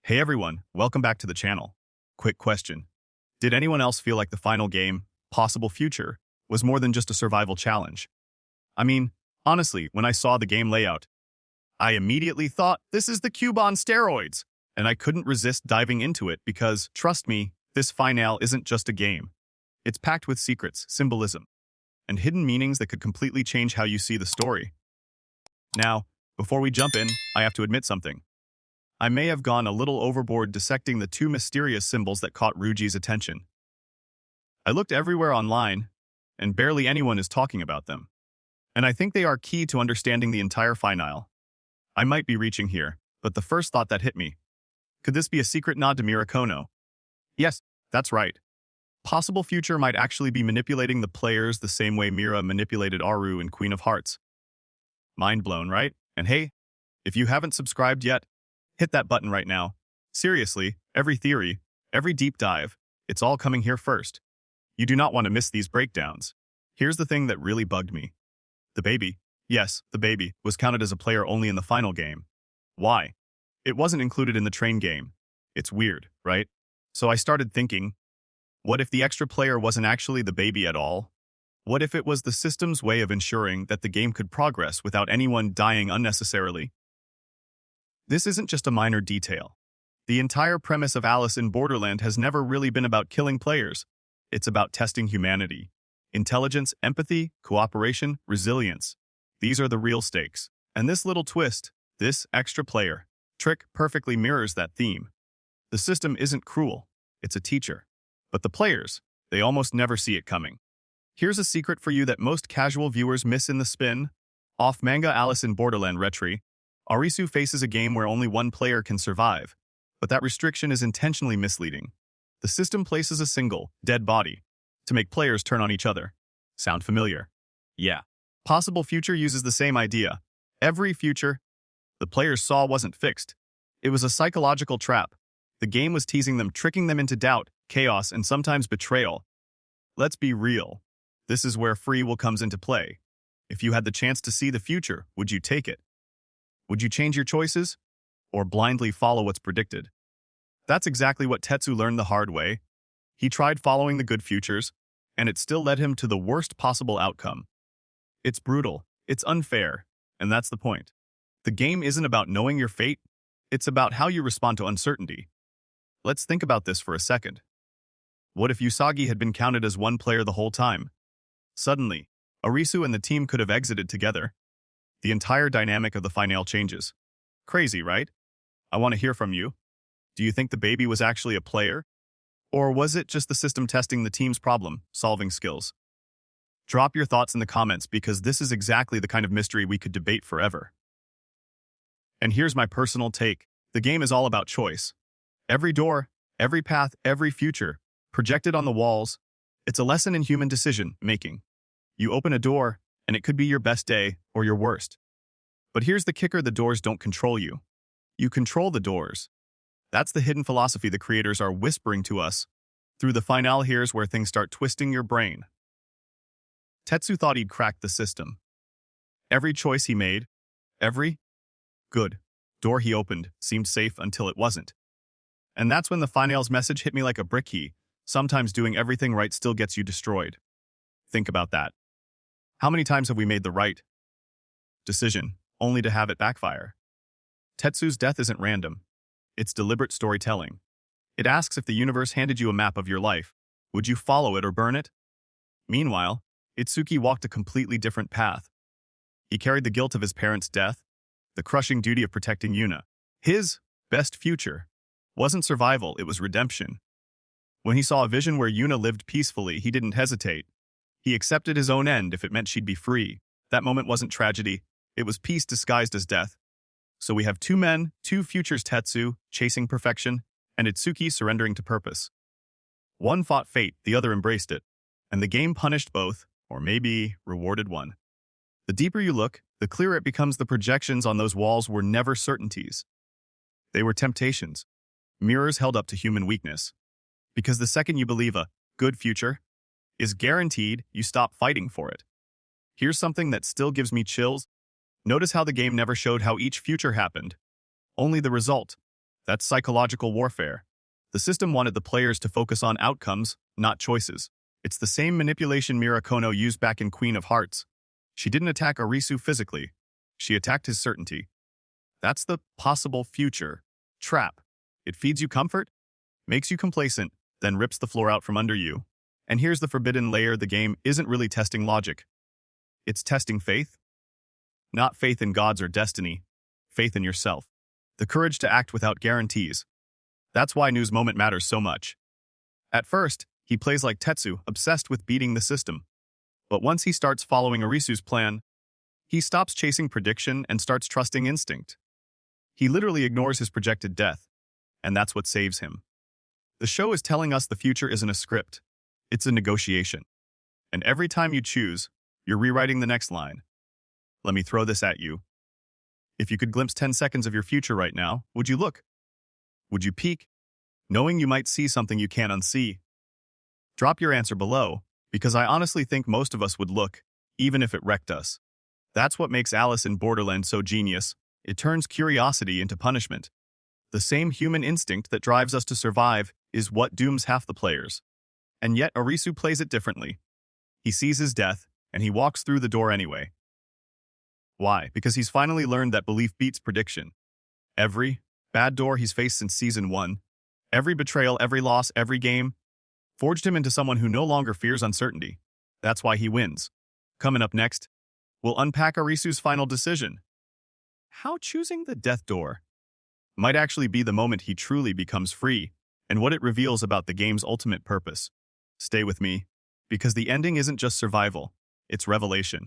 Hey everyone, welcome back to the channel. Quick question. Did anyone else feel like the final game, Possible Future, was more than just a survival challenge? I mean, honestly, when I saw the game layout, I immediately thought, this is the cube on steroids, and I couldn't resist diving into it because, trust me, this finale isn't just a game. It's packed with secrets, symbolism, and hidden meanings that could completely change how you see the story. Now, before we jump in, I have to admit something. I may have gone a little overboard dissecting the two mysterious symbols that caught Ryuji's attention. I looked everywhere online, and barely anyone is talking about them. And I think they are key to understanding the entire finale. I might be reaching here, but the first thought that hit me. Could this be a secret nod to Mirakono? Yes, that's right. Possible Future might actually be manipulating the players the same way Mira manipulated Aru in Queen of Hearts. Mind blown, right? And hey, if you haven't subscribed yet, hit that button right now. Seriously, every theory, every deep dive, it's all coming here first. You do not want to miss these breakdowns. Here's the thing that really bugged me. The baby, yes, the baby, was counted as a player only in the final game. Why? It wasn't included in the train game. It's weird, right? So I started thinking, what if the extra player wasn't actually the baby at all? What if it was the system's way of ensuring that the game could progress without anyone dying unnecessarily? This isn't just a minor detail. The entire premise of Alice in Borderland has never really been about killing players. It's about testing humanity. Intelligence, empathy, cooperation, resilience. These are the real stakes. And this little twist, this extra player trick perfectly mirrors that theme. The system isn't cruel. It's a teacher. But the players, they almost never see it coming. Here's a secret for you that most casual viewers miss in the spin-off manga Alice in Borderland Retry. Arisu faces a game where only one player can survive, but that restriction is intentionally misleading. The system places a single, dead body to make players turn on each other. Sound familiar? Yeah. Possible Future uses the same idea. Every future the players saw wasn't fixed. It was a psychological trap. The game was teasing them, tricking them into doubt, chaos, and sometimes betrayal. Let's be real. This is where free will comes into play. If you had the chance to see the future, would you take it? Would you change your choices? Or blindly follow what's predicted? That's exactly what Tetsu learned the hard way. He tried following the good futures, and it still led him to the worst possible outcome. It's brutal, it's unfair, and that's the point. The game isn't about knowing your fate, it's about how you respond to uncertainty. Let's think about this for a second. What if Usagi had been counted as one player the whole time? Suddenly, Arisu and the team could have exited together. The entire dynamic of the finale changes. Crazy, right? I want to hear from you. Do you think the baby was actually a player? Or was it just the system testing the team's problem-solving skills? Drop your thoughts in the comments because this is exactly the kind of mystery we could debate forever. And here's my personal take. The game is all about choice. Every door, every path, every future, projected on the walls, it's a lesson in human decision-making. You open a door, and it could be your best day or your worst. But here's the kicker, the doors don't control you. You control the doors. That's the hidden philosophy the creators are whispering to us. Through the finale, here's where things start twisting your brain. Tetsu thought he'd cracked the system. Every choice he made, every good door he opened seemed safe until it wasn't. And that's when the finale's message hit me like a brick key. Sometimes doing everything right still gets you destroyed. Think about that. How many times have we made the right decision, only to have it backfire? Tetsu's death isn't random. It's deliberate storytelling. It asks, if the universe handed you a map of your life, would you follow it or burn it? Meanwhile, Itsuki walked a completely different path. He carried the guilt of his parents' death, the crushing duty of protecting Yuna. His best future wasn't survival, it was redemption. When he saw a vision where Yuna lived peacefully, he didn't hesitate. He accepted his own end if it meant she'd be free. That moment wasn't tragedy, it was peace disguised as death. So we have two men, two futures, Tetsu, chasing perfection, and Itsuki surrendering to purpose. One fought fate, the other embraced it. And the game punished both, or maybe rewarded one. The deeper you look, the clearer it becomes the projections on those walls were never certainties. They were temptations, mirrors held up to human weakness. Because the second you believe a good future is guaranteed, you stop fighting for it. Here's something that still gives me chills. Notice how the game never showed how each future happened, only the result. That's psychological warfare. The system wanted the players to focus on outcomes, not choices. It's the same manipulation Mirakono used back in Queen of Hearts. She didn't attack Arisu physically. She attacked his certainty. That's the possible future trap. It feeds you comfort, makes you complacent, then rips the floor out from under you. And here's the forbidden layer: the game isn't really testing logic. It's testing faith. Not faith in gods or destiny, faith in yourself. The courage to act without guarantees. That's why News Moment matters so much. At first, he plays like Tetsu, obsessed with beating the system. But once he starts following Arisu's plan, he stops chasing prediction and starts trusting instinct. He literally ignores his projected death, and that's what saves him. The show is telling us the future isn't a script, it's a negotiation. And every time you choose, you're rewriting the next line. Let me throw this at you. If you could glimpse 10 seconds of your future right now, would you look? Would you peek, knowing you might see something you can't unsee? Drop your answer below, because I honestly think most of us would look, even if it wrecked us. That's what makes Alice in Borderland so genius. It turns curiosity into punishment. The same human instinct that drives us to survive is what dooms half the players. And yet Arisu plays it differently. He sees his death, and he walks through the door anyway. Why? Because he's finally learned that belief beats prediction. Every bad door he's faced since Season 1, every betrayal, every loss, every game, forged him into someone who no longer fears uncertainty. That's why he wins. Coming up next, we'll unpack Arisu's final decision. How choosing the death door might actually be the moment he truly becomes free, and what it reveals about the game's ultimate purpose. Stay with me, because the ending isn't just survival, it's revelation.